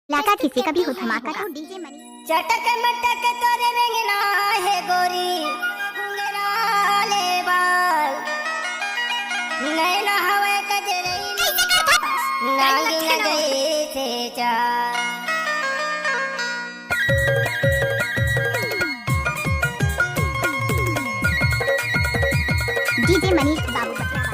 लाका किसी का भी हो धमाका तो डीजे मनी। चटक मटक तोरे रेंगना है गोरी घुंघराले बाल नैना हवा कजरई नागिन जैसे चाल डीजे मनीष बाबू बतरा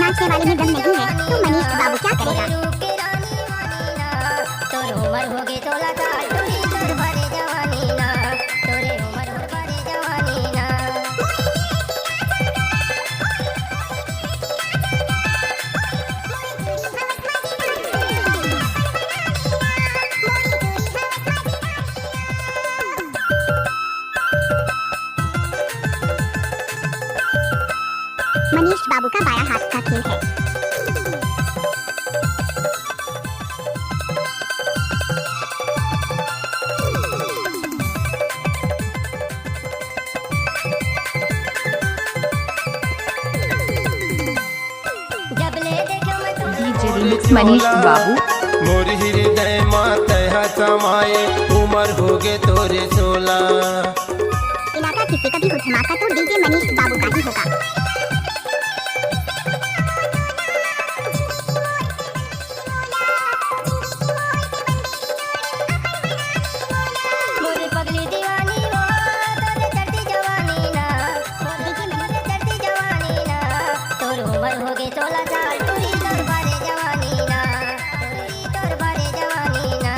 नाचने वाले में दम नहीं है तो मनीष बाबू क्या करेगा। तोर उमर हो गई तोला साल टूरी तोर भरे जवानी ना तोरे उमर हो भरे जवानी ना मनीष बाबू का बाया हाथ का खेल है। डीजे रिमिक्स मनीष बाबू। मोर हृदय माते समाए उमर हो गे तोरे 16। इलाका किसी का भी हो धमाका तो डीजे मनीष बाबू का ही होगा। मोरे पगली दीवानी हो तोरे चढ़ती जवानी ना मोरे चढ़ती जवानी ना तोर उमर हो गई 16 साल टूरी तोर भरे जवानी ना तोर भरे जवानी ना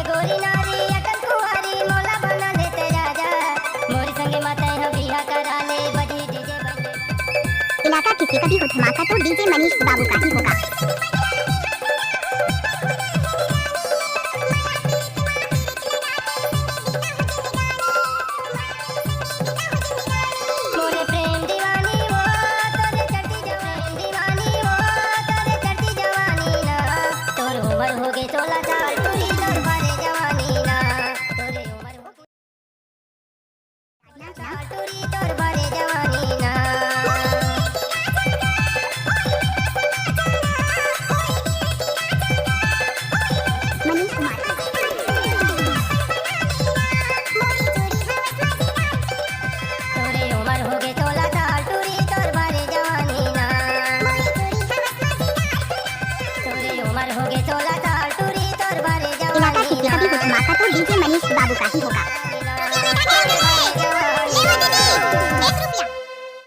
गोरी नारी अटल कुंवारी मोला बना देते राजा मोरी संगे माता है बिहा करा ले बजी डीजे बजे इलाका किसी का भी हो धमाका तो डीजे मनीष बाबू का ही होगा।